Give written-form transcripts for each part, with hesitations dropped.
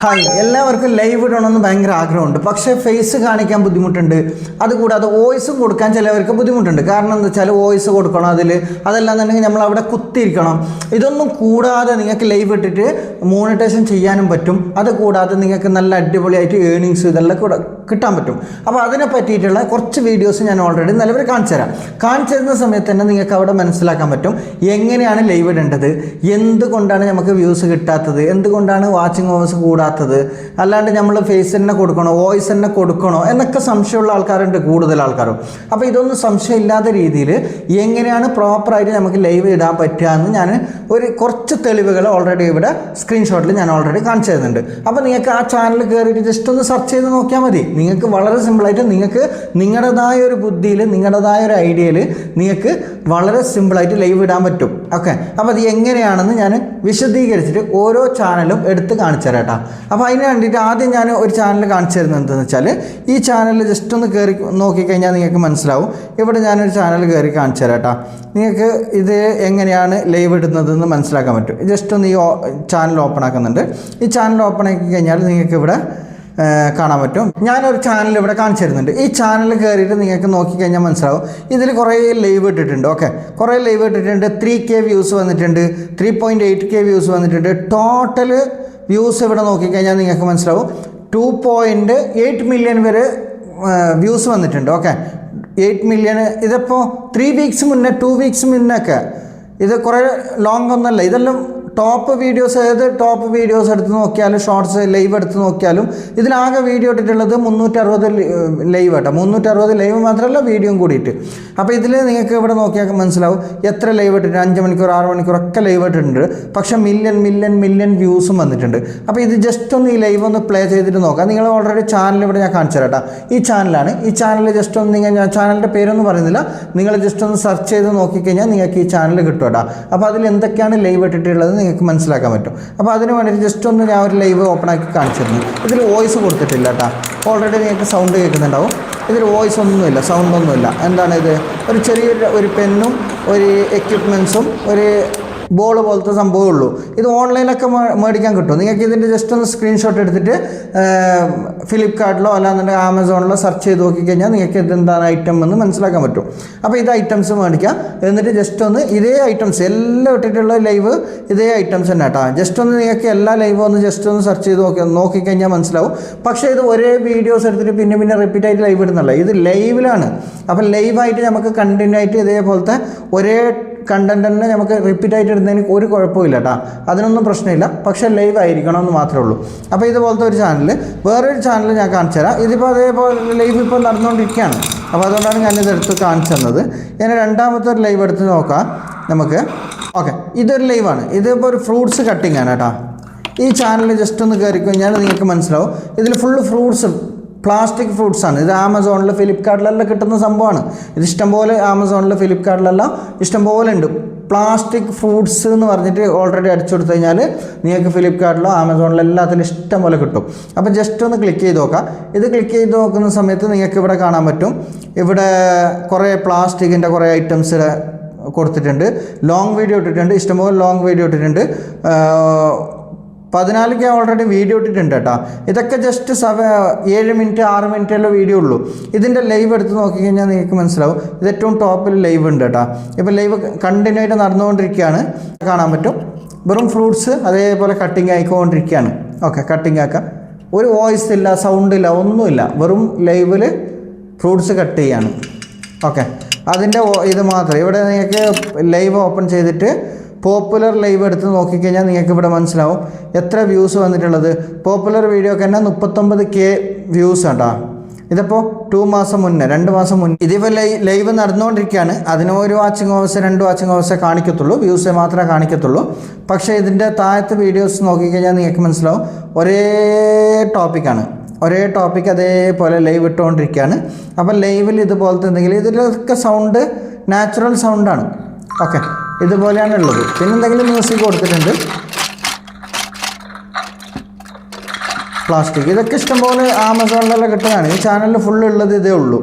Hi, എല്ലാവർക്കും live ഇടണമെന്ന് ഭയങ്കര ആഗ്രഹമുണ്ട്. പക്ഷേ ഫേസ് കാണിക്കാൻ ബുദ്ധിമുട്ടുണ്ട്. അതുകൂടാതെ വോയിസും കൊടുക്കാൻ ചിലവർക്ക് ബുദ്ധിമുട്ടുണ്ട്. കാരണം എന്താ വെച്ചാൽ വോയിസ് കൊടുക്കണം, അതല്ലാന്നുണ്ടെങ്കിൽ നമ്മൾ അവിടെ കുത്തിയിരിക്കണം. ഇതൊന്നും കൂടാതെ നിങ്ങൾക്ക് ലൈവ് ഇട്ടിട്ട് മോണിറ്റൈസേഷൻ ചെയ്യാനും പറ്റും. അതുകൂടാതെ നിങ്ങൾക്ക് നല്ല അടിപൊളിയായിട്ട് ഏണിങ്സ് ഇതെല്ലാം കിട്ടാൻ പറ്റും. അപ്പോൾ അതിനെ പറ്റിയിട്ടുള്ള കുറച്ച് വീഡിയോസ് ഞാൻ ഓൾറെഡി നിലവിൽ കാണിച്ചു തരാം. കാണിച്ചു തരുന്ന സമയത്ത് തന്നെ നിങ്ങൾക്ക് അവിടെ മനസ്സിലാക്കാൻ പറ്റും എങ്ങനെയാണ് ലൈവ് ഇടേണ്ടത്, എന്തുകൊണ്ടാണ് നമുക്ക് വ്യൂസ് കിട്ടാത്തത്, എന്തുകൊണ്ടാണ് വാച്ചിങ് ഹവേഴ്സ് കൂടാത്തത്, അല്ലാണ്ട് നമ്മൾ ഫേസ് തന്നെ കൊടുക്കണോ, വോയിസ് തന്നെ കൊടുക്കണോ എന്നൊക്കെ സംശയമുള്ള ആൾക്കാരുണ്ട്, കൂടുതൽ ആൾക്കാരും. അപ്പോൾ ഇതൊന്നും സംശയമില്ലാത്ത രീതിയിൽ എങ്ങനെയാണ് പ്രോപ്പറായിട്ട് നമുക്ക് ലൈവ് ഇടാൻ പറ്റുക എന്ന് ഞാൻ കുറച്ച് തെളിവുകൾ ഓൾറെഡി ഇവിടെ സ്ക്രീൻഷോട്ടിൽ ഞാൻ ഓൾറെഡി കാണിച്ചു തരുന്നുണ്ട്. അപ്പോൾ നിങ്ങൾക്ക് ആ ചാനൽ കയറിയിട്ട് ജസ്റ്റ് ഒന്ന് സെർച്ച് ചെയ്ത് നോക്കിയാൽ മതി. നിങ്ങൾക്ക് വളരെ സിമ്പിളായിട്ട് നിങ്ങൾക്ക് നിങ്ങളുടേതായ ഒരു ബുദ്ധിയിൽ, നിങ്ങളുടേതായ ഒരു ഐഡിയയിൽ നിങ്ങൾക്ക് വളരെ സിമ്പിളായിട്ട് ലൈവ് ഇടാൻ പറ്റും. ഓക്കെ, അപ്പോൾ അത് എങ്ങനെയാണെന്ന് ഞാൻ വിശദീകരിച്ചിട്ട് ഓരോ ചാനലും എടുത്ത് കാണിച്ചു തരാം കേട്ടോ. അപ്പോൾ അതിന് വേണ്ടിയിട്ട് ആദ്യം ഞാൻ ഒരു ചാനൽ കാണിച്ചു തരുന്നത് എന്താണെന്ന് വെച്ചാൽ, ഈ ചാനൽ ജസ്റ്റ് ഒന്ന് കയറി നോക്കിക്കഴിഞ്ഞാൽ നിങ്ങൾക്ക് മനസ്സിലാവും. ഇവിടെ ഞാനൊരു ചാനൽ കയറി കാണിച്ചു തരാം കേട്ടോ. നിങ്ങൾക്ക് ഇത് എങ്ങനെയാണ് ലൈവ് ഇടുന്നതെന്ന് മനസ്സിലാക്കാൻ പറ്റും. ജസ്റ്റ് ഒന്ന് ഈ ചാനൽ ഓപ്പൺ ആക്കുന്നുണ്ട്. ഈ ചാനൽ ഓപ്പൺ ആക്കി കഴിഞ്ഞാൽ നിങ്ങൾക്ക് ഇവിടെ കാണാൻ പറ്റും. ഞാനൊരു ചാനൽ ഇവിടെ കാണിച്ചു തരുന്നുണ്ട്. ഈ ചാനൽ കയറിയിട്ട് നിങ്ങൾക്ക് നോക്കിക്കഴിഞ്ഞാൽ മനസ്സിലാവും. ഇതിൽ കുറേ ലൈവ് ഇട്ടിട്ടുണ്ട്. ഓക്കെ, കുറേ ലൈവ് ഇട്ടിട്ടുണ്ട്. 3K വ്യൂസ് വന്നിട്ടുണ്ട്, 3.8K വ്യൂസ് വന്നിട്ടുണ്ട്. ടോട്ടൽ വ്യൂസ് ഇവിടെ നോക്കിക്കഴിഞ്ഞാൽ നിങ്ങൾക്ക് മനസ്സിലാവും 2.8 മില്യൺ വരെ വ്യൂസ് വന്നിട്ടുണ്ട്. Okay, 8 million. ഇതിപ്പോൾ 3 വീക്സ് മുന്നേ, 2 വീക്സ് മുന്നൊക്കെ, ഇത് കുറേ ലോങ് ഒന്നല്ല, ഇതെല്ലാം ടോപ്പ് വീഡിയോസ്. ഏത് ടോപ്പ് വീഡിയോസ് എടുത്ത് നോക്കിയാലും, ഷോർട്സ് ലൈവ് എടുത്ത് നോക്കിയാലും ഇതിലാകെ വീഡിയോ ഇട്ടിട്ടുള്ളത് 360 ലൈവ് ആട്ടോ. 360 ലൈവ് മാത്രമല്ല, വീഡിയോയും കൂടിയിട്ട്. അപ്പോൾ ഇതിൽ നിങ്ങൾക്ക് ഇവിടെ നോക്കിയാൽ മനസ്സിലാവും എത്ര ലൈവ് ഇട്ടിട്ടുണ്ട്. 5 മണിക്കൂർ 6 മണിക്കൂറൊക്കെ ലൈവ് ഇട്ടിട്ടുണ്ട്. പക്ഷേ മില്യൺ വ്യൂസും വന്നിട്ടുണ്ട്. അപ്പോൾ ഇത് ജസ്റ്റ് ഒന്ന് ഈ ലൈവ് ഒന്ന് പ്ലേ ചെയ്തിട്ട് നോക്കാം. നിങ്ങൾ ഓൾറെഡി ചാനൽ ഇവിടെ ഞാൻ കാണിച്ചു തരാം കേട്ടോ. ഈ ചാനലാണ്. ഈ ചാനൽ ജസ്റ്റ് ഒന്ന് ഞാൻ ചാനലിൻ്റെ പേരൊന്നും പറയുന്നില്ല, നിങ്ങൾ ജസ്റ്റ് ഒന്ന് സെർച്ച് ചെയ്ത് നോക്കിക്കഴിഞ്ഞാൽ നിങ്ങൾക്ക് ഈ ചാനൽ കിട്ടും കേട്ടോ. അപ്പോൾ അതിൽ എന്തൊക്കെയാണ് ലൈവ് ഇട്ടിട്ടുള്ളത് നിങ്ങൾക്ക് മനസ്സിലാക്കാൻ പറ്റും. അപ്പോൾ അതിന് വേണ്ടിയിട്ട് ജസ്റ്റ് ഒന്ന് ഞാൻ ഒരു ലൈവ് ഓപ്പൺ ആക്കി കാണിച്ചിരുന്നു. ഇതിൽ വോയിസ് കൊടുത്തിട്ടില്ല കേട്ടോ. ഓൾറെഡി നിങ്ങൾക്ക് സൗണ്ട് കേൾക്കുന്നുണ്ടാവും. ഇതിൽ വോയിസ് ഒന്നുമില്ല, സൗണ്ടൊന്നുമില്ല. എന്താണ് ഇത്? ഒരു ചെറിയൊരു പെന്നും ഒരു എക്യുപ്മെൻറ്റ്സും ഒരു ബോൾ പോലത്തെ സംഭവമേ ഉള്ളൂ. ഇത് ഓൺലൈനിലൊക്കെ മേടിക്കാൻ കിട്ടും. നിങ്ങൾക്ക് ഇതിൻ്റെ ജസ്റ്റ് ഒന്ന് സ്ക്രീൻഷോട്ട് എടുത്തിട്ട് ഫ്ലിപ്കാർട്ടിലോ അല്ലാന്നുണ്ടെങ്കിൽ ആമസോണിലോ സെർച്ച് ചെയ്ത് നോക്കിക്കഴിഞ്ഞാൽ നിങ്ങൾക്ക് ഇതെന്താണ് ഐറ്റം എന്ന് മനസ്സിലാക്കാൻ പറ്റും. അപ്പോൾ ഇത് ഐറ്റംസ് മേടിക്കാം. എന്നിട്ട് ജസ്റ്റ് ഒന്ന് ഇതേ ഐറ്റംസ് എല്ലാം ഇട്ടിട്ടുള്ള ലൈവ് ഇതേ ഐറ്റംസ് തന്നെ കേട്ടോ. ജസ്റ്റ് ഒന്ന് നിങ്ങൾക്ക് എല്ലാ ലൈവും ഒന്ന് ജസ്റ്റ് ഒന്ന് സെർച്ച് ചെയ്ത് നോക്കിക്കഴിഞ്ഞാൽ മനസ്സിലാവും. പക്ഷേ ഇത് ഒരേ വീഡിയോസ് എടുത്തിട്ട് പിന്നെ റിപ്പീറ്റ് ആയിട്ട് ലൈവ് ഇടുന്നില്ല. ഇത് ലൈവിലാണ്. അപ്പോൾ ലൈവായിട്ട് നമുക്ക് കണ്ടിന്യൂ ആയിട്ട് ഇതേപോലത്തെ ഒരേ കണ്ടന്റ് തന്നെ നമുക്ക് റിപ്പീറ്റ് ആയിട്ട് ഇടുന്നതിന് ഒരു കുഴപ്പമില്ല കേട്ടോ. അതിനൊന്നും പ്രശ്നമില്ല. പക്ഷേ ലൈവ് ആയിരിക്കണം എന്ന് മാത്രമേ ഉള്ളൂ. അപ്പോൾ ഇതുപോലത്തെ ഒരു ചാനൽ, വേറൊരു ചാനൽ ഞാൻ കാണിച്ചു തരാം. ഇതിപ്പോൾ അതേപോലെ ലൈവ് ഇപ്പോൾ നടന്നുകൊണ്ടിരിക്കുകയാണ്. അപ്പോൾ അതുകൊണ്ടാണ് ഞാനിതെടുത്ത് കാണിച്ചു തന്നത്. ഞാൻ രണ്ടാമത്തെ ഒരു ലൈവ് എടുത്ത് നോക്കാം നമുക്ക്. ഓക്കെ, ഇതൊരു ലൈവാണ്. ഇതിപ്പോൾ ഒരു ഫ്രൂട്ട്സ് കട്ടിങ് ആണ് കേട്ടോ. ഈ ചാനൽ ജസ്റ്റ് ഒന്ന് കയറി കഴിഞ്ഞാൽ നിങ്ങൾക്ക് മനസ്സിലാവും. ഇതിൽ ഫുള്ള് ഫ്രൂട്ട്സ്, പ്ലാസ്റ്റിക് ഫ്രൂട്ട്സാണ്. ഇത് ആമസോണിൽ ഫ്ലിപ്കാർട്ടിലെല്ലാം കിട്ടുന്ന സംഭവമാണ്. ഇത് ഇഷ്ടംപോലെ ആമസോണിൽ ഫ്ലിപ്കാർട്ടിലെല്ലാം ഇഷ്ടംപോലെ ഉണ്ട്. പ്ലാസ്റ്റിക് ഫ്രൂട്ട്സ് എന്ന് പറഞ്ഞിട്ട് ഓൾറെഡി അടിച്ചു കൊടുത്തു കഴിഞ്ഞാൽ നിങ്ങൾക്ക് ഫ്ലിപ്കാർട്ടിലോ ആമസോണിലോ എല്ലാത്തിലും ഇഷ്ടം പോലെ കിട്ടും. അപ്പോൾ ജസ്റ്റ് ഒന്ന് ക്ലിക്ക് ചെയ്ത് നോക്കാം. ഇത് ക്ലിക്ക് ചെയ്ത് നോക്കുന്ന സമയത്ത് നിങ്ങൾക്ക് ഇവിടെ കാണാൻ പറ്റും. ഇവിടെ കുറേ പ്ലാസ്റ്റിക്കിൻ്റെ കുറേ ഐറ്റംസ് കൊടുത്തിട്ടുണ്ട്. ലോങ് വീഡിയോ ഇട്ടിട്ടുണ്ട്, ഇഷ്ടംപോലെ ലോങ് വീഡിയോ ഇട്ടിട്ടുണ്ട്. 14K ഓൾറെഡി വീഡിയോ ഇട്ടിട്ടുണ്ട് കേട്ടോ. ഇതൊക്കെ ജസ്റ്റ് 7 മിനിറ്റ് 6 മിനിറ്റുള്ള വീഡിയോ ഉള്ളൂ. ഇതിൻ്റെ ലൈവ് എടുത്ത് നോക്കിക്കഴിഞ്ഞാൽ നിങ്ങൾക്ക് മനസ്സിലാവും. ഇത് ഏറ്റവും ടോപ്പിൽ ലൈവ് ഉണ്ട് കേട്ടോ. ഇപ്പോൾ ലൈവ് കണ്ടിന്യൂ ആയിട്ട് നടന്നുകൊണ്ടിരിക്കുകയാണ്, കാണാൻ പറ്റും. വെറും ഫ്രൂട്ട്സ് അതേപോലെ കട്ടിങ് ആയിക്കൊണ്ടിരിക്കുകയാണ്. ഓക്കെ, കട്ടിങ് ആക്കാം. ഒരു വോയിസ് ഇല്ല, സൗണ്ട് ഇല്ല, ഒന്നുമില്ല. വെറും ലൈവിൽ ഫ്രൂട്ട്സ് കട്ട് ചെയ്യാണ്. ഓക്കെ, അതിൻ്റെ ഇത് മാത്രം. ഇവിടെ നിങ്ങൾക്ക് ലൈവ് ഓപ്പൺ ചെയ്തിട്ട് പോപ്പുലർ ലൈവ് എടുത്ത് നോക്കിക്കഴിഞ്ഞാൽ നിങ്ങൾക്ക് ഇവിടെ മനസ്സിലാവും എത്ര വ്യൂസ് വന്നിട്ടുള്ളത്. പോപ്പുലർ വീഡിയോക്ക് തന്നെ 39K വ്യൂസ് കേട്ടോ. ഇതിപ്പോൾ 2 മാസം മുന്നേ, 2 മാസം മുന്നേ ഇതിപ്പോൾ ലൈവ് നടന്നുകൊണ്ടിരിക്കുകയാണ്. അതിന് ഒരു വാച്ചിങ് ഹവേഴ്സ് 2 വാച്ചിങ് ഹവേഴ്സേ കാണിക്കത്തുള്ളൂ, വ്യൂസേ മാത്രമേ കാണിക്കത്തുള്ളൂ. പക്ഷേ ഇതിൻ്റെ താഴത്തെ വീഡിയോസ് നോക്കിക്കഴിഞ്ഞാൽ നിങ്ങൾക്ക് മനസ്സിലാവും ഒരേ ടോപ്പിക്കാണ്. ഒരേ ടോപ്പിക്ക് അതേപോലെ ലൈവ് ഇട്ടുകൊണ്ടിരിക്കുകയാണ്. അപ്പോൾ ലൈവിൽ ഇതുപോലത്തെ എന്തെങ്കിലും, ഇതിലൊക്കെ സൗണ്ട് നാച്ചുറൽ സൗണ്ടാണ്. ഓക്കെ, ഇതുപോലെയാണ് ഉള്ളത്. പിന്നെ എന്തെങ്കിലും മ്യൂസിക് കൊടുത്തിട്ടുണ്ട്. പ്ലാസ്റ്റിക് ഇതൊക്കെ ഇഷ്ടംപോലെ ആമസോണിലെല്ലാം കിട്ടുന്നതാണ്. ഈ ചാനലിൽ ഫുള്ള് ഉള്ളത് ഇതേ ഉള്ളൂ.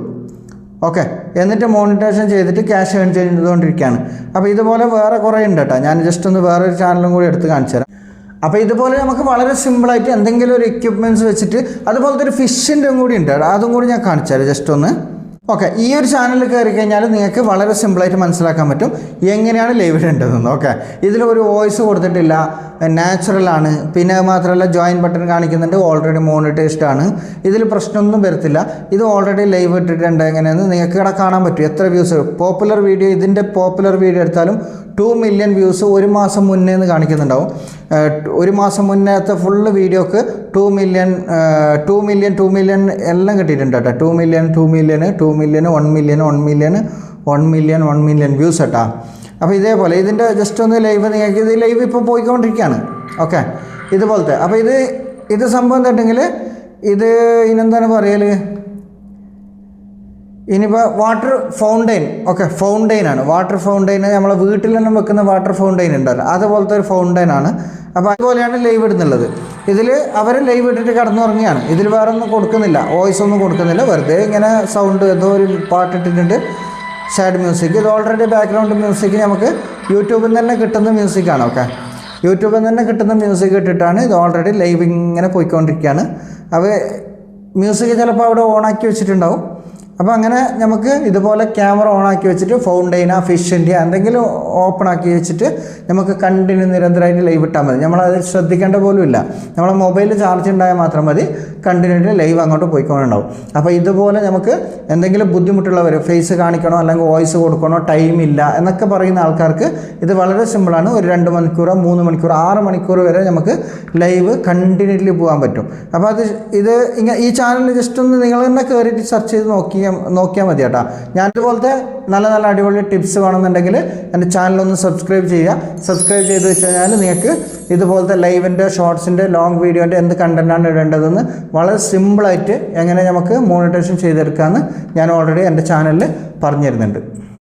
ഓക്കെ, എന്നിട്ട് മോണിറ്റൈസേഷൻ ചെയ്തിട്ട് ക്യാഷ് ഏൺ ചെയ്തുകൊണ്ടിരിക്കുകയാണ്. അപ്പോൾ ഇതുപോലെ വേറെ കുറേ ഉണ്ട് കേട്ടോ. ഞാൻ ജസ്റ്റ് ഒന്ന് വേറൊരു ചാനലും കൂടി എടുത്ത് കാണിച്ചു തരാം. അപ്പോൾ ഇതുപോലെ നമുക്ക് വളരെ സിമ്പിളായിട്ട് എന്തെങ്കിലും ഒരു എക്യുപ്മെൻറ്റ്സ് വെച്ചിട്ട് അതുപോലത്തെ ഒരു ഫിഷിൻ്റെ കൂടി ഉണ്ട്, അതും കൂടി ഞാൻ കാണിച്ചു തരാം ജസ്റ്റ് ഒന്ന്. ഓക്കെ, ഈ ഒരു ചാനലിൽ കയറി കഴിഞ്ഞാൽ നിങ്ങൾക്ക് വളരെ സിമ്പിളായിട്ട് മനസ്സിലാക്കാൻ പറ്റും എങ്ങനെയാണ് ലൈവ് ഇടേണ്ടതെന്ന്. ഓക്കെ, ഇതിൽ ഒരു വോയിസ് കൊടുത്തിട്ടില്ല, നാച്ചുറലാണ്. പിന്നെ മാത്രമല്ല ജോയിൻ ബട്ടൺ കാണിക്കുന്നുണ്ട്, ഓൾറെഡി മോണിറ്റൈസ്ഡ് ആണ്. ഇതിൽ പ്രശ്നമൊന്നും വരത്തില്ല. ഇത് ഓൾറെഡി ലൈവ് ഇട്ടിട്ടുണ്ട്. എങ്ങനെയെന്ന് നിങ്ങൾക്ക് ഇവിടെ കാണാൻ പറ്റും എത്ര വ്യൂസ്. പോപ്പുലർ വീഡിയോ, ഇതിൻ്റെ പോപ്പുലർ വീഡിയോ എടുത്താലും 2 മില്യൺ വ്യൂസ് ഒരു മാസം മുന്നേ എന്ന് കാണിക്കുന്നുണ്ടാവും. ഒരു മാസം മുന്നേത്തെ ഫുള്ള് വീഡിയോക്ക് 2 മില്യൺ എല്ലാം കിട്ടിയിട്ടുണ്ട് കേട്ടോ. 2 മില്യൺ 1 മില്യൺ വ്യൂസ് കേട്ടോ. അപ്പോൾ ഇതേപോലെ ഇതിൻ്റെ ജസ്റ്റ് ഒന്ന് ലൈവ് നിങ്ങൾക്ക് ഇത് ലൈവ് ഇപ്പോൾ പോയിക്കൊണ്ടിരിക്കുകയാണ്. ഓക്കെ, ഇതുപോലത്തെ. അപ്പോൾ ഇത് സംഭവം എന്താണെങ്കിൽ ഇത് ഇനെന്താണ് പറയൽ, ഇനിയിപ്പോൾ വാട്ടർ ഫൗണ്ടെയിൻ. ഓക്കെ, ഫൗണ്ടെയിനാണ്. വാട്ടർ ഫൗണ്ടെയിൻ നമ്മളെ വീട്ടിൽ തന്നെ വെക്കുന്ന വാട്ടർ ഫൗണ്ടെയിൻ ഉണ്ടല്ലോ, അതുപോലത്തെ ഒരു ഫൗണ്ടെയിനാണ്. അപ്പോൾ അതുപോലെയാണ് ലൈവ് ഇടുന്നുള്ളത്. ഇതിൽ അവർ ലൈവ് ഇട്ടിട്ട് കിടന്നുറങ്ങിയാണ്. ഇതിൽ വേറെ ഒന്നും കൊടുക്കുന്നില്ല, വോയിസ് ഒന്നും കൊടുക്കുന്നില്ല. വെറുതെ ഇങ്ങനെ സൗണ്ട് എന്തോ ഒരു പാട്ടിട്ടിട്ടുണ്ട്, സാഡ് മ്യൂസിക്. ഇത് ഓൾറെഡി ബാക്ക്ഗ്രൗണ്ട് മ്യൂസിക് നമുക്ക് യൂട്യൂബിൽ നിന്ന് തന്നെ കിട്ടുന്ന മ്യൂസിക്കാണ്. ഓക്കെ, യൂട്യൂബിൽ നിന്ന് തന്നെ കിട്ടുന്ന മ്യൂസിക് ഇട്ടിട്ടാണ് ഇത് ഓൾറെഡി ലൈവ് ഇങ്ങനെ പോയിക്കൊണ്ടിരിക്കുകയാണ്. അപ്പോൾ മ്യൂസിക് ചിലപ്പോൾ അവിടെ ഓണാക്കി വെച്ചിട്ടുണ്ടാവും. അപ്പോൾ അങ്ങനെ നമുക്ക് ഇതുപോലെ ക്യാമറ ഓണാക്കി വെച്ചിട്ട് ഫൗണ്ടെയിന ഫിഷിൻ്റെ എന്തെങ്കിലും ഓപ്പൺ ആക്കി വെച്ചിട്ട് നമുക്ക് കണ്ടിന്യൂ നിരന്തരമായിട്ട് ലൈവ് ഇട്ടാൽ മതി. നമ്മളത് ശ്രദ്ധിക്കേണ്ട പോലും ഇല്ല. നമ്മളെ മൊബൈലിൽ ചാർജ് ഉണ്ടായാൽ മാത്രം മതി, കണ്ടിന്യൂയിട്ട് ലൈവ് അങ്ങോട്ട് പോയിക്കൊണ്ടുണ്ടാവും. അപ്പോൾ ഇതുപോലെ നമുക്ക് എന്തെങ്കിലും ബുദ്ധിമുട്ടുള്ളവർ ഫേസ് കാണിക്കണോ അല്ലെങ്കിൽ വോയിസ് കൊടുക്കണോ, ടൈമില്ല എന്നൊക്കെ പറയുന്ന ആൾക്കാർക്ക് ഇത് വളരെ സിമ്പിളാണ്. ഒരു 2 മണിക്കൂറോ 3 മണിക്കൂറോ 6 മണിക്കൂർ വരെ നമുക്ക് ലൈവ് കണ്ടിന്യൂറ്റ്ലി പോകാൻ പറ്റും. അപ്പോൾ ഇത് ഇങ്ങനെ ഈ ചാനൽ ജസ്റ്റ് ഒന്ന് നിങ്ങൾ തന്നെ കയറിയിട്ട് സെർച്ച് ചെയ്ത് നോക്കിയാൽ മതി കേട്ടോ. ഞാനിതുപോലത്തെ നല്ല നല്ല അടിപൊളി ടിപ്സ് വേണമെന്നുണ്ടെങ്കിൽ എൻ്റെ ചാനലൊന്ന് സബ്സ്ക്രൈബ് ചെയ്യുക. സബ്സ്ക്രൈബ് ചെയ്ത് വെച്ച് കഴിഞ്ഞാൽ നിങ്ങൾക്ക് ഇതുപോലത്തെ ലൈവിൻ്റെ, ഷോർട്സിൻ്റെ, ലോങ് വീഡിയോൻ്റെ എന്ത് കണ്ടൻറ്റാണ് ഇടേണ്ടതെന്ന് വളരെ സിമ്പിളായിട്ട് എങ്ങനെ നമുക്ക് മോണിറ്റൈസേഷൻ ചെയ്തെടുക്കാമെന്ന് ഞാൻ ഓൾറെഡി എൻ്റെ ചാനലിൽ പറഞ്ഞു തരുന്നുണ്ട്.